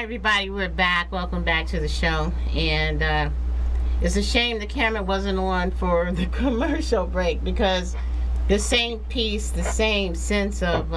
everybody, we're back. Welcome back to the show. And it's a shame the camera wasn't on for the commercial break, because the same piece, the same sense of,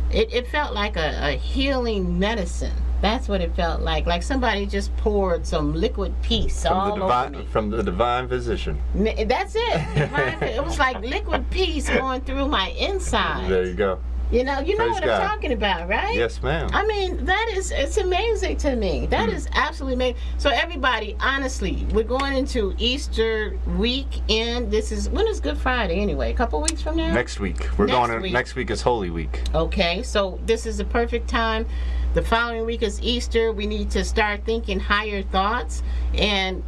it felt like a healing medicine. That's what it felt like somebody just poured some liquid peace all over me. From the divine physician. That's it. It was like liquid peace going through my insides. There you go. You know Praise what God. I'm talking about, right? Yes, ma'am. I mean, it's amazing to me. That is absolutely amazing. So everybody, honestly, we're going into Easter weekend. When is Good Friday anyway? A couple weeks from now? Next week. Next week is Holy Week. Okay, so this is the perfect time. The following week is Easter. We need to start thinking higher thoughts and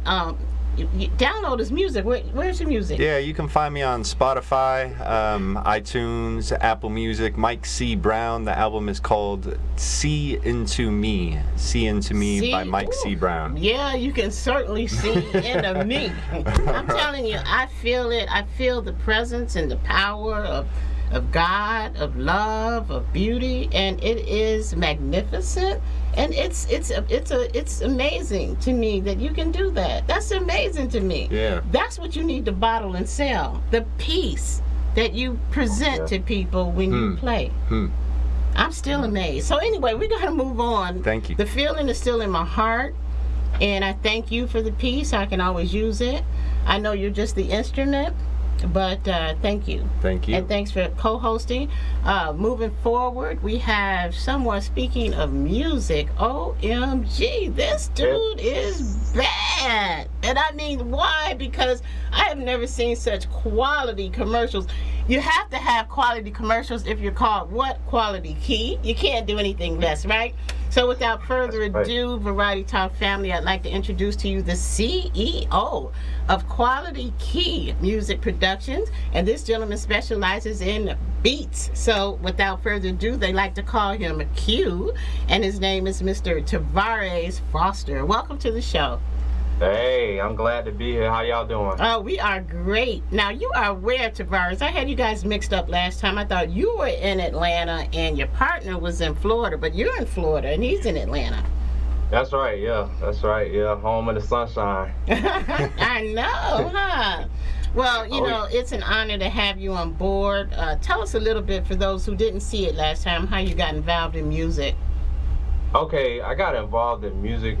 you download his music. Where's your music? Yeah, you can find me on Spotify, iTunes, Apple Music. Mike C. Brown. The album is called See Into Me. See Into Me by Mike C. Brown. Yeah, you can certainly see into me. I'm telling you, I feel it. I feel the presence and the power of God, of love, of beauty, and it is magnificent. And it's amazing to me that you can do that. That's amazing to me. Yeah. That's what you need to bottle and sell. The peace that you present to people when you play. I'm still amazed. So anyway, we gotta move on. Thank you. The feeling is still in my heart, and I thank you for the peace. I can always use it. I know you're just the instrument. But thank you. Thank you. And thanks for co-hosting. Moving forward, we have someone, speaking of music, OMG, this dude is bad. And I mean, why? Because I have never seen such quality commercials. You have to have quality commercials if you're called what? Quality Key. You can't do anything less, right? So without further ado, Variety Talk family, I'd like to introduce to you the CEO of Quality Key Music Productions, and this gentleman specializes in beats. So without further ado, they like to call him Q, and his name is Mr. Tavares Foster. Welcome to the show. Hey, I'm glad to be here. How y'all doing? Oh, we are great. Now, you are where, Tavares? I had you guys mixed up last time. I thought you were in Atlanta and your partner was in Florida, but you're in Florida and he's in Atlanta. That's right, yeah. That's right, yeah. Home in the sunshine. I know, huh? Well, you know, it's an honor to have you on board. Tell us a little bit, for those who didn't see it last time, how you got involved in music. Okay, I got involved in music.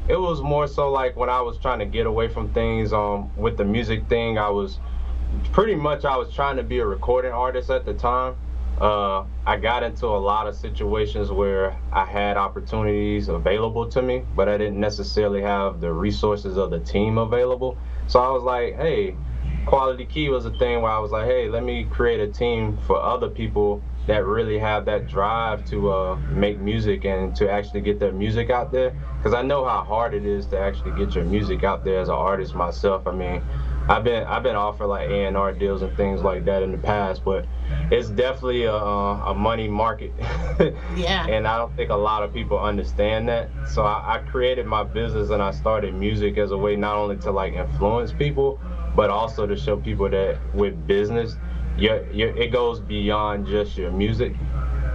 It was more so like when I was trying to get away from things with the music thing. I was trying to be a recording artist at the time. I got into a lot of situations where I had opportunities available to me, but I didn't necessarily have the resources of the team available. So I was like, hey, Quality Key was a thing where I was like, hey, let me create a team for other people that really have that drive to make music and to actually get their music out there. Because I know how hard it is to actually get your music out there as an artist myself. I mean, I've been offered like A&R deals and things like that in the past, but it's definitely a money market. Yeah. And I don't think a lot of people understand that. So I created my business and I started music as a way not only to like influence people, but also to show people that with business, it goes beyond just your music.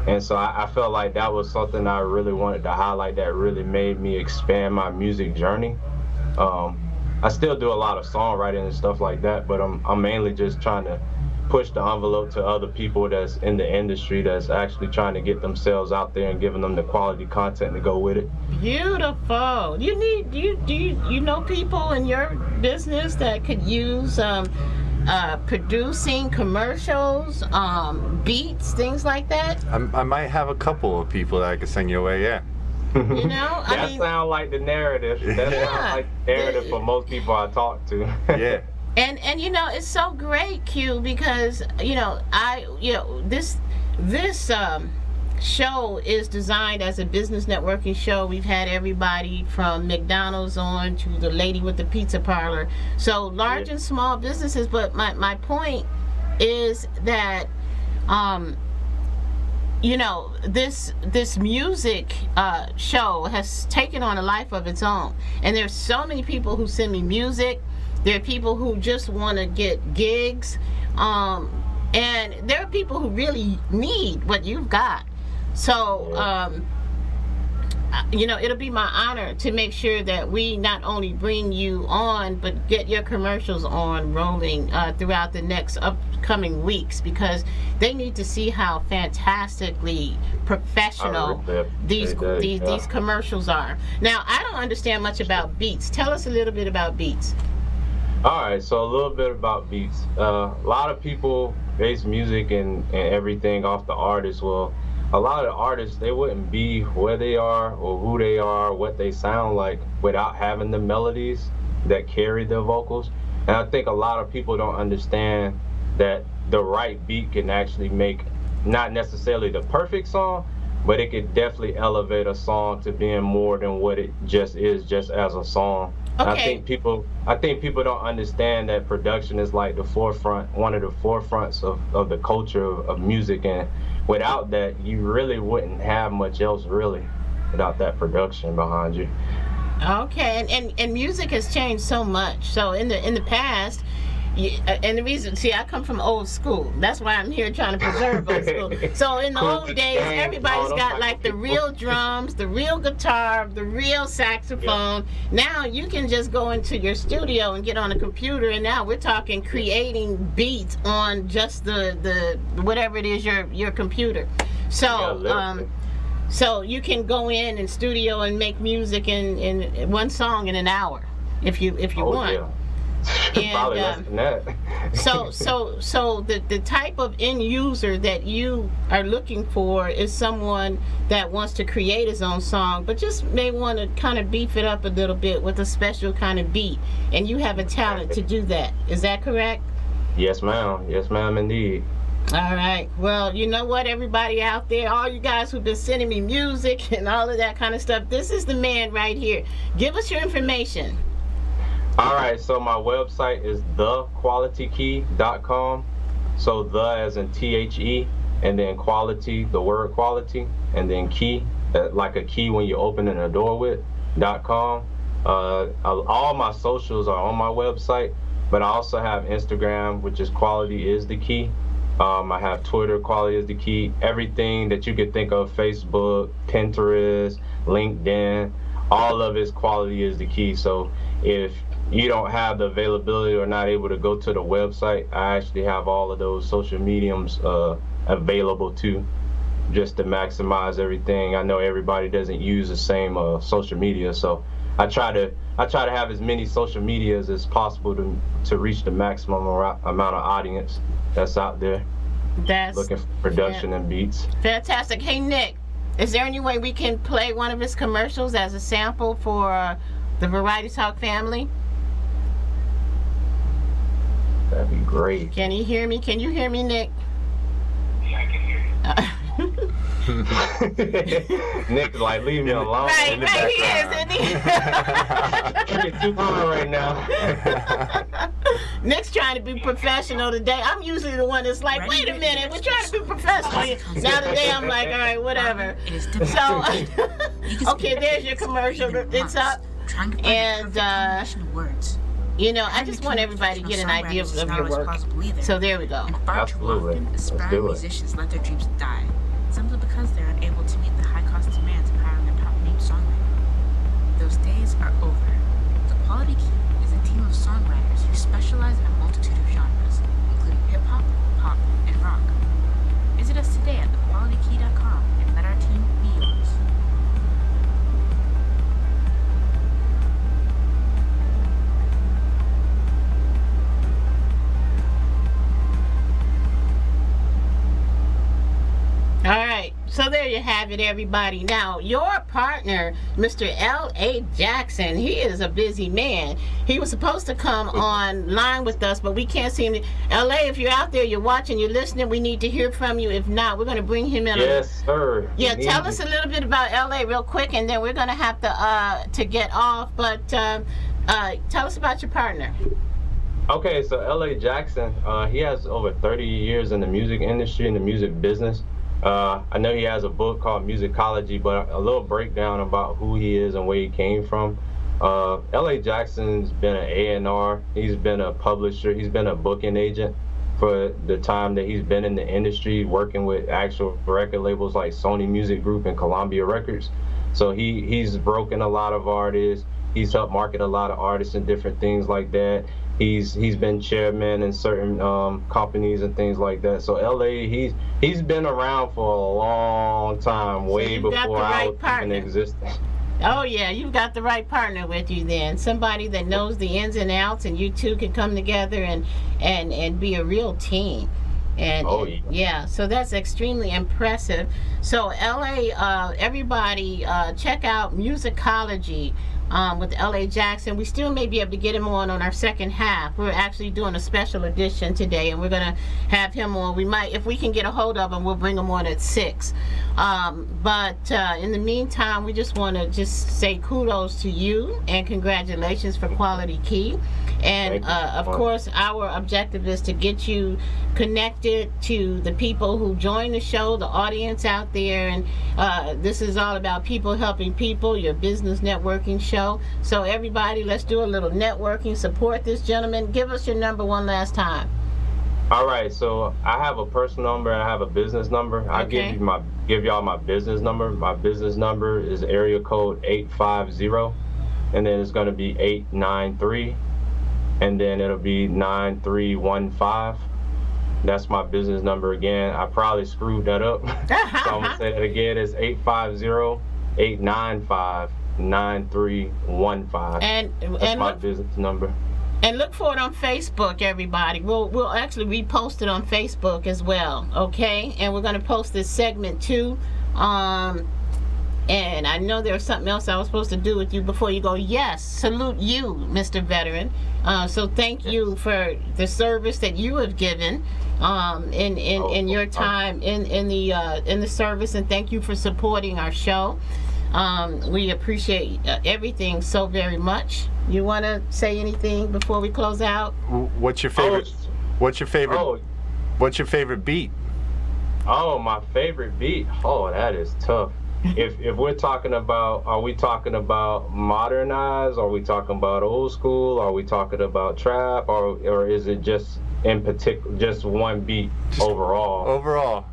And so I felt like that was something I really wanted to highlight, that really made me expand my music journey. I still do a lot of songwriting and stuff like that, but I'm mainly just trying to push the envelope to other people that's in the industry that's actually trying to get themselves out there and giving them the quality content to go with it. Beautiful. Do you know people in your business that could use producing commercials, beats, things like that? I might have a couple of people that I could send your way, yeah. You know, that sounds like the narrative. That sounds like the narrative for most people I talk to. Yeah. And you know, it's so great, Q, because this show is designed as a business networking show. We've had everybody from McDonald's on to the lady with the pizza parlor. So large and small businesses. But my point is that this music show has taken on a life of its own. And there's so many people who send me music. There are people who just want to get gigs. And there are people who really need what you've got. So it'll be my honor to make sure that we not only bring you on, but get your commercials on rolling throughout the next upcoming weeks, because they need to see how fantastically professional these commercials are. Now, I don't understand much about beats. Tell us a little bit about beats. All right, so a little bit about beats. A lot of people base music and everything off the artist. Well, a lot of artists, they wouldn't be where they are or who they are, what they sound like, without having the melodies that carry their vocals. And I think a lot of people don't understand that the right beat can actually make not necessarily the perfect song, but it could definitely elevate a song to being more than what it just is, just as a song. Okay. I think people don't understand that production is like one of the forefronts of the culture of music, and without that, you really wouldn't have much else, really, without that production behind you. Okay, and music has changed so much. So in the past, and the reason, see, I come from old school. That's why I'm here trying to preserve old school. So in the old days, everybody's got like the real drums, the real guitar, the real saxophone. Yeah. Now you can just go into your studio and get on a computer, and now we're talking creating beats on just the whatever it is, your computer. So so you can go in studio and make music in one song in an hour if you want. Yeah. Probably less than that. so the type of end user that you are looking for is someone that wants to create his own song, but just may want to kind of beef it up a little bit with a special kind of beat, and you have a talent to do that. Is that correct? Yes, ma'am. Yes, ma'am, indeed. All right. Well, you know what, everybody out there, all you guys who've been sending me music and all of that kind of stuff, this is the man right here. Give us your information. All right, so my website is thequalitykey.com. So the as in THE, and then quality, the word quality, and then key, like a key when you're opening a door with, .com. All my socials are on my website, but I also have Instagram, which is Quality is the Key. I have Twitter, Quality is the Key. Everything that you could think of, Facebook, Pinterest, LinkedIn, all of it's Quality is the Key. So if you don't have the availability or not able to go to the website, I actually have all of those social mediums available too, just to maximize everything. I know everybody doesn't use the same social media, so I try to have as many social medias as possible to reach the maximum amount of audience that's out there. That's looking for production and beats. Fantastic. Hey Nick, is there any way we can play one of his commercials as a sample for the Variety Talk family? That'd be great. Can you hear me? Can you hear me, Nick? Yeah, I can hear you. Nick's like, leave me alone. Right, in the right, background. He is, isn't he? It's too hard right now. Nick's trying to be professional today. I'm usually the one that's like, wait a minute, we're trying to be professional. Now today I'm like, all right, whatever. So, okay, there's your commercial. It's up. And, you know, I just want everybody to get an idea of your work. So there we go. Absolutely. Aspiring musicians let their dreams die, simply because they're unable to meet the high-cost demands of hiring a top-name songwriter. Those days are over. The Quality Key is a team of songwriters who specialize in a multitude of genres, including hip-hop, pop, and rock. Visit us today at thequalitykey.com and let our team be yours. All right, so there you have it, everybody. Now, your partner, Mr. L.A. Jackson, he is a busy man. He was supposed to come online with us, but we can't see him. L.A., if you're out there, you're watching, you're listening, we need to hear from you. If not, we're going to bring him in. Yes, sir. Yeah, tell us a little bit about L.A. real quick, and then we're going to have to get off. But tell us about your partner. Okay, so L.A. Jackson, he has over 30 years in the music industry, in the music business. I know he has a book called Musicology, but a little breakdown about who he is and where he came from. L.A. Jackson's been an A&R, he's been a publisher, he's been a booking agent for the time that he's been in the industry, working with actual record labels like Sony Music Group and Columbia Records. So he's broken a lot of artists. He's helped market a lot of artists and different things like that. He's been chairman in certain companies and things like that. So LA, he's been around for a long time, way before I was even existing. Oh yeah, you've got the right partner with you then. Somebody that knows the ins and outs, and you two can come together and be a real team. And yeah, so that's extremely impressive. So LA, everybody, check out Musicology with LA Jackson. We still may be able to get him on our second half. We're actually doing a special edition today, and we're gonna have him on. We might, if we can get a hold of him, we'll bring him on at 6. But in the meantime, we just want to just say kudos to you and congratulations for Quality Key. And of course, our objective is to get you connected to the people who join the show, the audience out there. And this is all about people helping people, your business networking show. So everybody, let's do a little networking. Support this gentleman. Give us your number one last time. All right, so I have a personal number and I have a business number. I'll give y'all my business number. My business number is area code 850, and then it's going to be 893, and then it'll be 9315. That's my business number again. I probably screwed that up. So I'm going to say that again. It's 850-895-9315. That's my business number. And look for it on Facebook, everybody. We'll actually repost it on Facebook as well, okay? And we're going to post this segment too. And I know there was something else I was supposed to do with you before you go. Yes, salute you, Mr. Veteran. So thank you for the service that you have given in your time in the service, and thank you for supporting our show. We appreciate everything so very much. You want to say anything before we close out? What's your favorite? What's your favorite beat? Oh, my favorite beat. Oh, that is tough. If we're talking about, are we talking about modernized? Are we talking about old school? Are we talking about trap? Or is it just in particular, just one beat overall?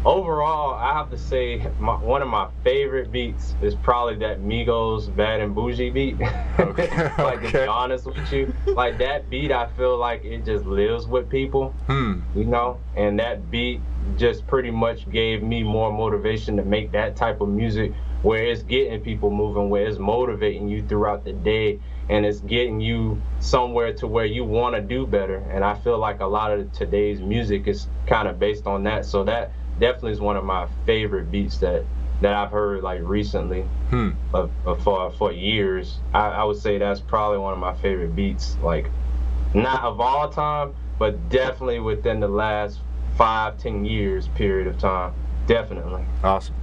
Overall, I have to say one of my favorite beats is probably that Migos Bad and Bougie beat. Okay. To be honest with you, like that beat, I feel like it just lives with people, you know, and that beat just pretty much gave me more motivation to make that type of music where it's getting people moving, where it's motivating you throughout the day, and it's getting you somewhere to where you want to do better. And I feel like a lot of today's music is kind of based on that. So that definitely is one of my favorite beats that I've heard like recently for years. I would say that's probably one of my favorite beats, like not of all time, but definitely within the last 5-10 years period of time. Definitely. Awesome.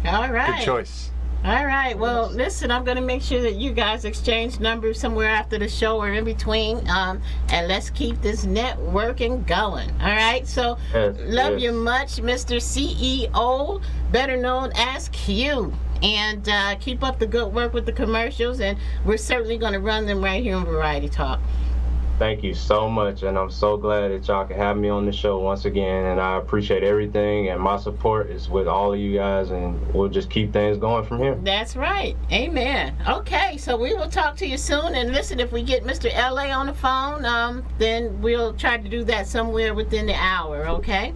All right. Good choice. All right. Well, listen, I'm going to make sure that you guys exchange numbers somewhere after the show or in between. And let's keep this networking going. All right. So, love you much, Mr. CEO, better known as Q. And keep up the good work with the commercials. And we're certainly going to run them right here on Variety Talk. Thank you so much, and I'm so glad that y'all can have me on the show once again, and I appreciate everything, and my support is with all of you guys, and we'll just keep things going from here. That's right. Amen. Okay, so we will talk to you soon, and listen, if we get Mr. LA on the phone, then we'll try to do that somewhere within the hour, okay?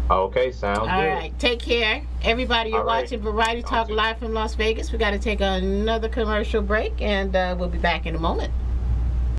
Okay, sounds good. All right, take care. Everybody, you're watching Variety Talk live from Las Vegas. We got to take another commercial break, and we'll be back in a moment.